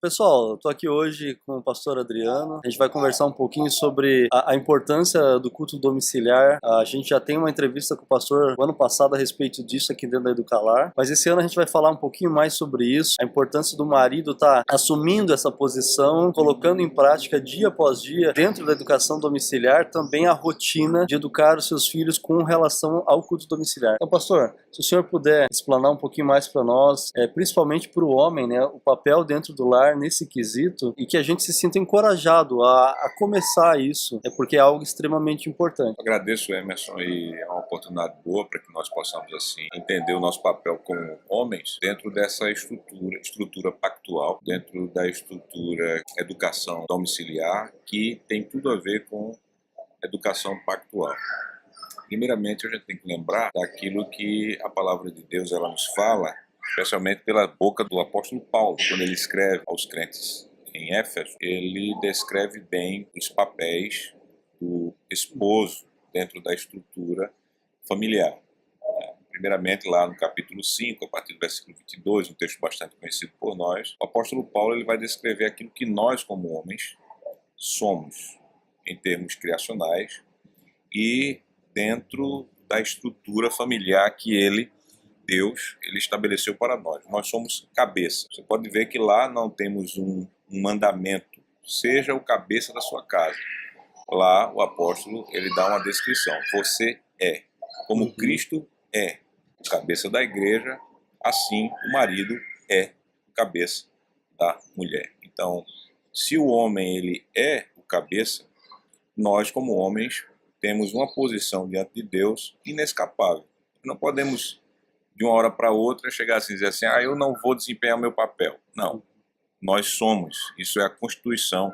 Pessoal, eu tô aqui hoje com o pastor Adriano. A gente vai conversar um pouquinho sobre a importância do culto domiciliar. A gente já tem uma entrevista com o pastor no ano passado a respeito disso aqui dentro da Educalar, mas esse ano a gente vai falar um pouquinho mais sobre isso, a importância do marido estar assumindo essa posição, colocando em prática dia após dia, dentro da educação domiciliar, também a rotina de educar os seus filhos com relação ao culto domiciliar. Então, pastor, se o senhor puder explanar um pouquinho mais para nós, principalmente para o homem, né, o papel dentro do lar nesse quesito, e que a gente se sinta encorajado a começar isso, porque é algo extremamente importante. Agradeço, Emerson, e é uma oportunidade boa para que nós possamos assim entender o nosso papel como homens dentro dessa estrutura pactual, dentro da estrutura educação domiciliar, que tem tudo a ver com educação pactual. Primeiramente, a gente tem que lembrar daquilo que a palavra de Deus ela nos fala, especialmente pela boca do apóstolo Paulo, quando ele escreve aos crentes em Éfeso, ele descreve bem os papéis do esposo dentro da estrutura familiar. Primeiramente, lá no capítulo 5, a partir do versículo 22, um texto bastante conhecido por nós, o apóstolo Paulo ele vai descrever aquilo que nós, como homens, somos, em termos criacionais, e dentro da estrutura familiar que Deus, ele estabeleceu para nós. Nós somos cabeça. Você pode ver que lá não temos um mandamento, seja o cabeça da sua casa. Lá o apóstolo, ele dá uma descrição. Você é, como Cristo é o cabeça da igreja, assim o marido é o cabeça da mulher. Então, se o homem ele é o cabeça, nós como homens temos uma posição diante de Deus inescapável. Não podemos, de uma hora para outra, chegar assim e dizer assim, eu não vou desempenhar o meu papel. Não, nós somos, isso é a Constituição,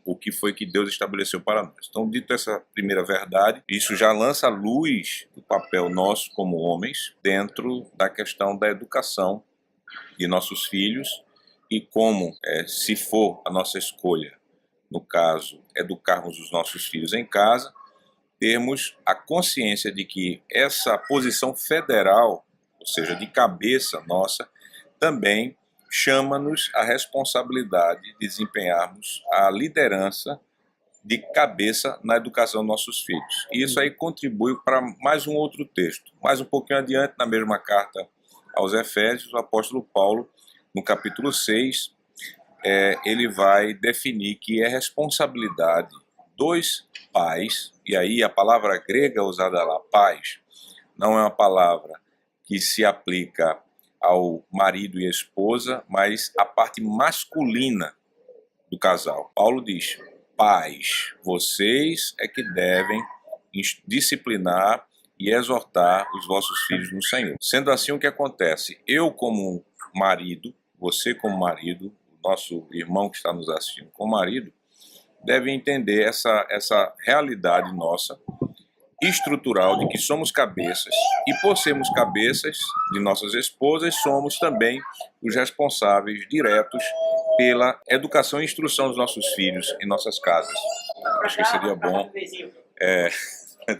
o que foi que Deus estabeleceu para nós. Então, dito essa primeira verdade, isso já lança a luz do papel nosso como homens dentro da questão da educação de nossos filhos e como, se for a nossa escolha, no caso, educarmos os nossos filhos em casa, termos a consciência de que essa posição federal, ou seja, de cabeça nossa, também chama-nos a responsabilidade de desempenharmos a liderança de cabeça na educação dos nossos filhos. E isso aí contribui para mais um outro texto. Mais um pouquinho adiante, na mesma carta aos Efésios, o apóstolo Paulo, no capítulo 6, ele vai definir que é responsabilidade dos pais, e aí a palavra grega usada lá, pais, não é uma palavra que se aplica ao marido e esposa, mas a parte masculina do casal. Paulo diz, pais, vocês é que devem disciplinar e exortar os vossos filhos no Senhor. Sendo assim, o que acontece? Eu como marido, você como marido, nosso irmão que está nos assistindo como marido, deve entender essa realidade nossa, estrutural, de que somos cabeças, e por sermos cabeças de nossas esposas, somos também os responsáveis diretos pela educação e instrução dos nossos filhos em nossas casas. Acho que seria bom,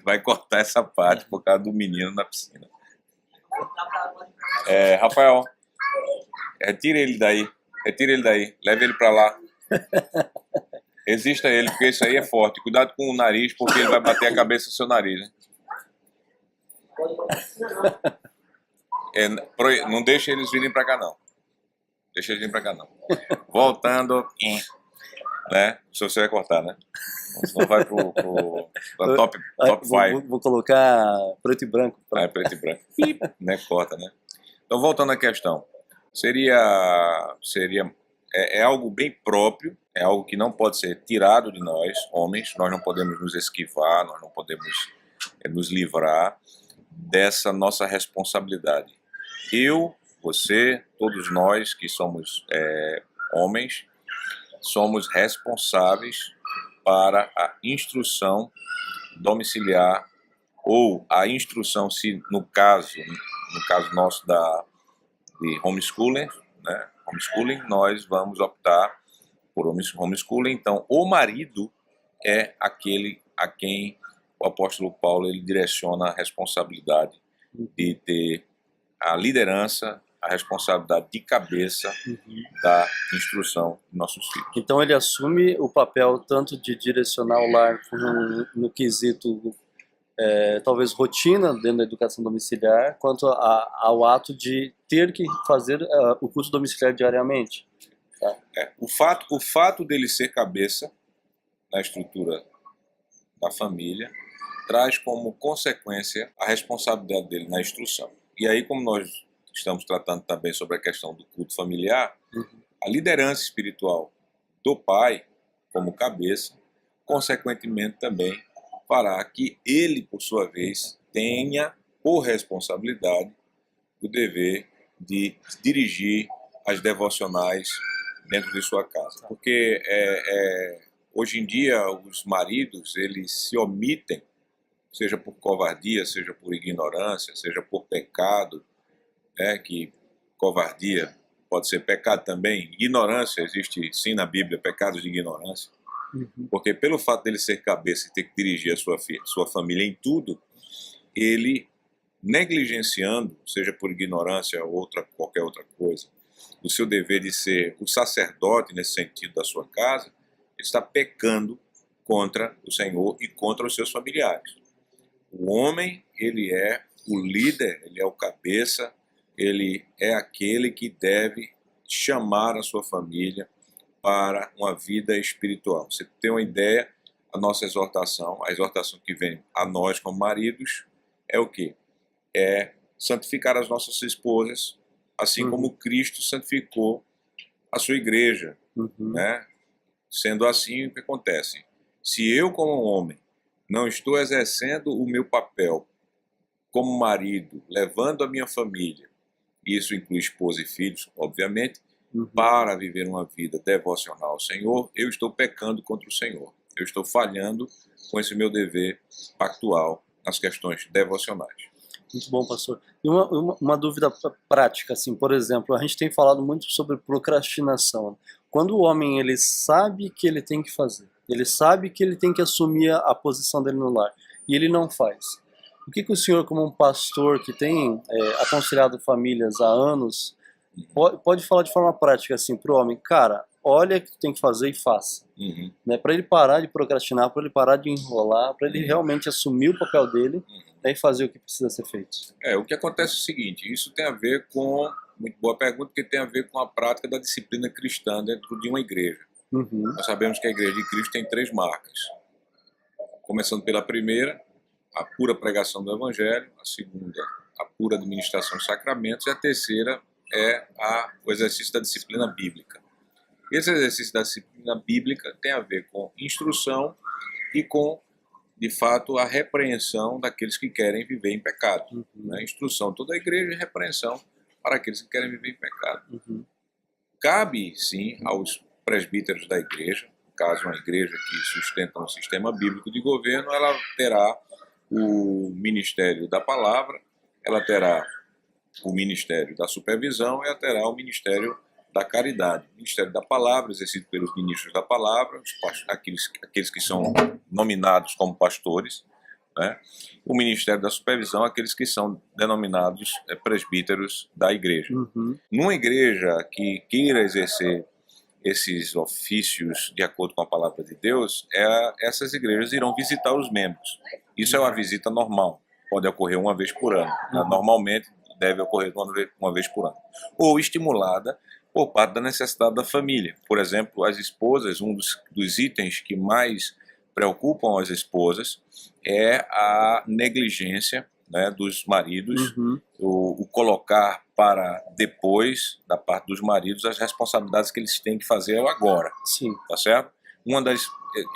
vai cortar essa parte por causa do menino na piscina. Rafael, retira ele daí, leva ele para lá. Resista ele, porque isso aí é forte. Cuidado com o nariz, porque ele vai bater a cabeça no seu nariz, né? Não deixa eles virem para cá, não. Deixa eles virem para cá, não. Voltando, né? Se você vai cortar, né? Não vai pro top 5. Vou colocar preto e branco. Preto e branco. Né? Corta, né? Então, voltando à questão. É algo bem próprio, é algo que não pode ser tirado de nós, homens. Nós não podemos nos esquivar, nós não podemos nos livrar dessa nossa responsabilidade. Eu, você, todos nós que somos homens, somos responsáveis para a instrução domiciliar ou a instrução, se no caso nosso de homeschooling, né? Homeschooling, nós vamos optar por homeschooling. Então, o marido é aquele a quem o apóstolo Paulo ele direciona a responsabilidade de ter a liderança a responsabilidade de cabeça da instrução de nossos filhos. Então ele assume o papel tanto de direcionar o lar no quesito talvez rotina dentro da educação domiciliar, quanto ao ato de ter que fazer o culto domiciliar diariamente. Tá? O fato dele ser cabeça na estrutura da família traz como consequência a responsabilidade dele na instrução. E aí, como nós estamos tratando também sobre a questão do culto familiar, a liderança espiritual do pai, como cabeça, consequentemente também fará que ele, por sua vez, tenha por responsabilidade o dever de dirigir as devocionais dentro de sua casa. Porque hoje em dia os maridos, eles se omitem, seja por covardia, seja por ignorância, seja por pecado, que covardia pode ser pecado também, ignorância, existe sim na Bíblia, pecados de ignorância, porque pelo fato dele ser cabeça e ter que dirigir a sua família em tudo, ele negligenciando, seja por ignorância ou qualquer outra coisa, o seu dever de ser o sacerdote nesse sentido da sua casa, ele está pecando contra o Senhor e contra os seus familiares. O homem, ele é o líder, ele é o cabeça, ele é aquele que deve chamar a sua família para uma vida espiritual. Você tem uma ideia, a nossa exortação, a exortação que vem a nós como maridos, é o quê? É santificar as nossas esposas, assim como Cristo santificou a sua igreja. Né? Sendo assim, o que acontece? Se eu, como homem, não estou exercendo o meu papel como marido, levando a minha família, isso inclui esposa e filhos, obviamente, para viver uma vida devocional ao Senhor, eu estou pecando contra o Senhor. Eu estou falhando com esse meu dever pactual nas questões devocionais. Muito bom, pastor. E uma dúvida prática, assim, por exemplo, a gente tem falado muito sobre procrastinação. Quando o homem ele sabe que ele tem que fazer, ele sabe que ele tem que assumir a posição dele no lar, e ele não faz. O que o senhor, como um pastor que tem aconselhado famílias há anos, pode falar de forma prática assim para o homem? Cara, olha o que tu tem que fazer e faça. Né? Para ele parar de procrastinar, para ele parar de enrolar, para ele realmente assumir o papel dele e fazer o que precisa ser feito. O que acontece é o seguinte, isso tem a ver com, muito boa pergunta, que tem a ver com a prática da disciplina cristã dentro de uma igreja. Nós sabemos que a igreja de Cristo tem 3 marcas. Começando pela primeira, a pura pregação do Evangelho, a segunda, a pura administração dos sacramentos, e a terceira é o exercício da disciplina bíblica. Esse exercício da disciplina bíblica tem a ver com instrução e com, de fato, a repreensão daqueles que querem viver em pecado. Né? Instrução toda a igreja e repreensão para aqueles que querem viver em pecado. Cabe, sim, aos presbíteros da igreja, caso uma igreja que sustenta um sistema bíblico de governo, ela terá o ministério da palavra, ela terá o ministério da supervisão e ela terá o ministério da caridade. O ministério da palavra, exercido pelos ministros da palavra, aqueles que são nominados como pastores, né? O ministério da supervisão, aqueles que são denominados presbíteros da igreja. Numa igreja que queira exercer esses ofícios de acordo com a palavra de Deus, essas igrejas irão visitar os membros. Isso é uma visita normal, pode ocorrer uma vez por ano. Normalmente deve ocorrer uma vez por ano. Ou estimulada por parte da necessidade da família. Por exemplo, as esposas, um dos itens que mais preocupam as esposas é a negligência, né, dos maridos, o colocar para depois, da parte dos maridos, as responsabilidades que eles têm que fazer agora. Sim. Tá certo?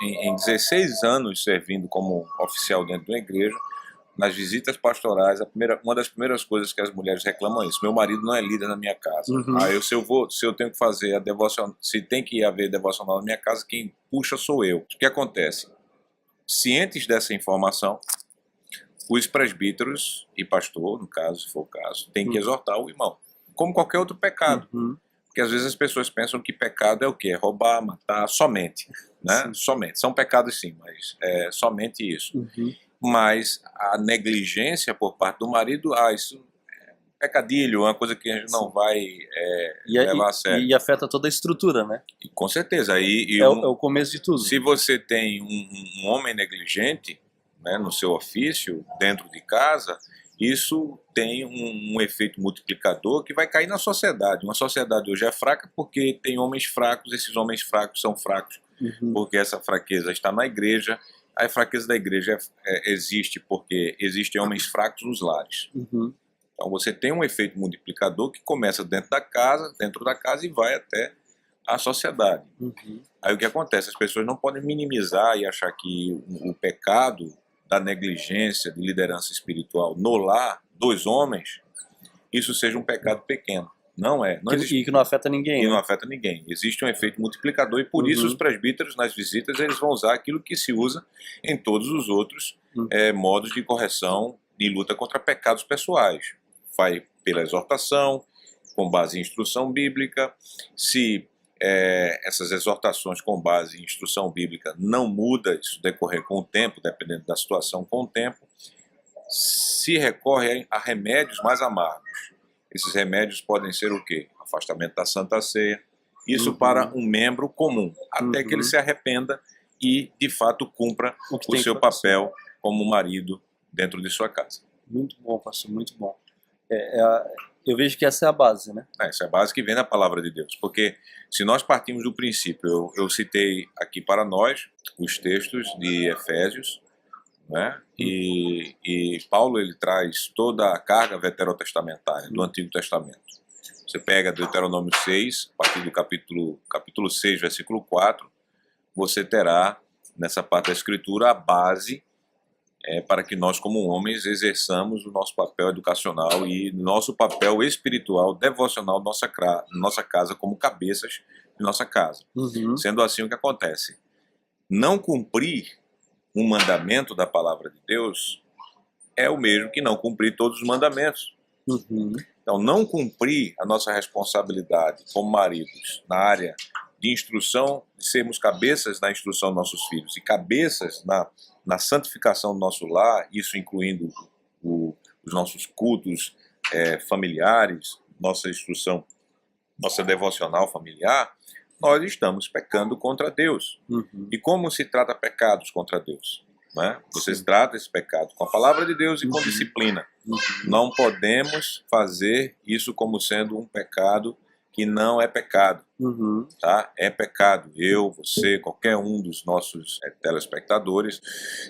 Em 16 anos servindo como oficial dentro da igreja, nas visitas pastorais, uma das primeiras coisas que as mulheres reclamam é isso: meu marido não é líder na minha casa. Se eu tenho que fazer a devoção, se tem que haver devocional na minha casa, quem puxa sou eu. O que acontece? Cientes dessa informação, os presbíteros e pastor, no caso, se for o caso, tem que exortar o irmão, como qualquer outro pecado. Porque às vezes as pessoas pensam que pecado é o quê? É roubar, matar, somente. Né? Somente. São pecados sim, mas é somente isso. Mas a negligência por parte do marido, isso pecadilho, uma coisa que a gente não vai levar a sério. E afeta toda a estrutura, né? E, com certeza. É o começo de tudo. Se você tem um homem negligente, né, no seu ofício, dentro de casa, isso tem um efeito multiplicador que vai cair na sociedade. Uma sociedade hoje é fraca porque tem homens fracos, esses homens fracos são fracos porque essa fraqueza está na igreja. A fraqueza da igreja existe porque existem homens fracos nos lares. Então você tem um efeito multiplicador que começa dentro da casa e vai até a sociedade. Aí o que acontece? As pessoas não podem minimizar e achar que o pecado da negligência de liderança espiritual no lar dos homens, isso seja um pecado pequeno. Não é. Não existe, e que não afeta ninguém. E não afeta ninguém. Existe um efeito multiplicador e por isso os presbíteros nas visitas eles vão usar aquilo que se usa em todos os outros modos de correção e luta contra pecados pessoais. Vai pela exortação, com base em instrução bíblica. Se essas exortações com base em instrução bíblica não muda, isso decorrer com o tempo, dependendo da situação com o tempo, se recorre a remédios mais amargos. Esses remédios podem ser o quê? Afastamento da Santa Ceia, isso para um membro comum, até que ele se arrependa e de fato cumpra o seu papel como marido dentro de sua casa. Muito bom, pastor, muito bom. Eu vejo que essa é a base, né? Essa é a base que vem da palavra de Deus, porque se nós partimos do princípio, eu citei aqui para nós os textos de Efésios, né? E Paulo ele traz toda a carga veterotestamentária do Antigo Testamento. Você pega Deuteronômio 6, a partir do capítulo 6, versículo 4, você terá nessa parte da Escritura a base para que nós, como homens, exerçamos o nosso papel educacional e nosso papel espiritual, devocional nossa casa, como cabeças de nossa casa. Sendo assim, o que acontece? Não cumprir um mandamento da palavra de Deus é o mesmo que não cumprir todos os mandamentos. Então, não cumprir a nossa responsabilidade como maridos na área de instrução, de sermos cabeças na instrução dos nossos filhos e cabeças na santificação do nosso lar, isso incluindo os nossos cultos familiares, nossa instrução, nossa devocional familiar, nós estamos pecando contra Deus. E como se trata pecados contra Deus? Né? Você trata esse pecado com a palavra de Deus e com disciplina. Não podemos fazer isso como sendo um pecado que não é pecado. Tá? É pecado. Eu, você, qualquer um dos nossos telespectadores,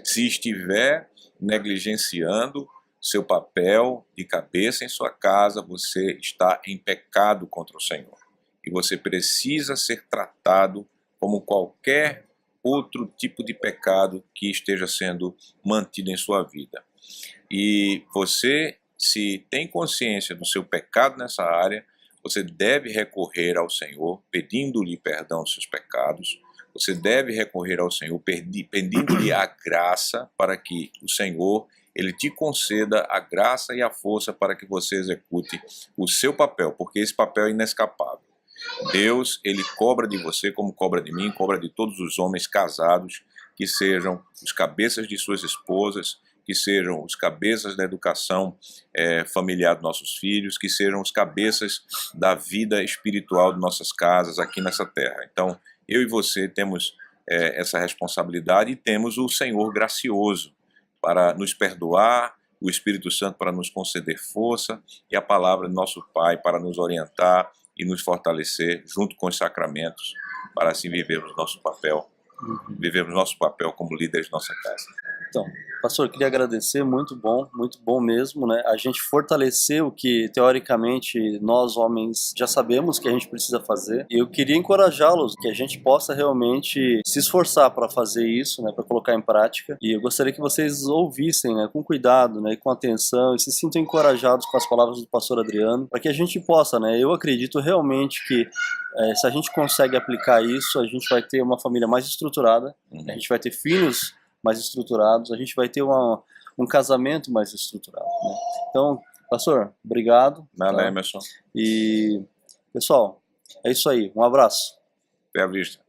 se estiver negligenciando seu papel de cabeça em sua casa, você está em pecado contra o Senhor. E você precisa ser tratado como qualquer outro tipo de pecado que esteja sendo mantido em sua vida. E você, se tem consciência do seu pecado nessa área, você deve recorrer ao Senhor, pedindo-lhe perdão dos seus pecados. Você deve recorrer ao Senhor, pedindo-lhe a graça para que o Senhor ele te conceda a graça e a força para que você execute o seu papel, porque esse papel é inescapável. Deus, ele cobra de você como cobra de mim, cobra de todos os homens casados, que sejam os cabeças de suas esposas, que sejam os cabeças da educação familiar dos nossos filhos, que sejam os cabeças da vida espiritual de nossas casas aqui nessa terra. Então, eu e você temos essa responsabilidade e temos o Senhor gracioso para nos perdoar, o Espírito Santo para nos conceder força e a palavra do nosso Pai para nos orientar e nos fortalecer junto com os sacramentos para assim vivermos nosso papel, como líderes de nossa casa. Então, pastor, eu queria agradecer, muito bom mesmo, né? A gente fortalecer o que, teoricamente, nós homens já sabemos que a gente precisa fazer. E eu queria encorajá-los que a gente possa realmente se esforçar para fazer isso, né? Para colocar em prática. E eu gostaria que vocês ouvissem, né? Com cuidado, né? E com atenção, e se sintam encorajados com as palavras do pastor Adriano, para que a gente possa, né? Eu acredito realmente que se a gente consegue aplicar isso, a gente vai ter uma família mais estruturada, a gente vai ter filhos mais estruturados, a gente vai ter um casamento mais estruturado, né? Então, pastor, obrigado. Nada, Emerson. E, pessoal, é isso aí. Um abraço. Até a vista.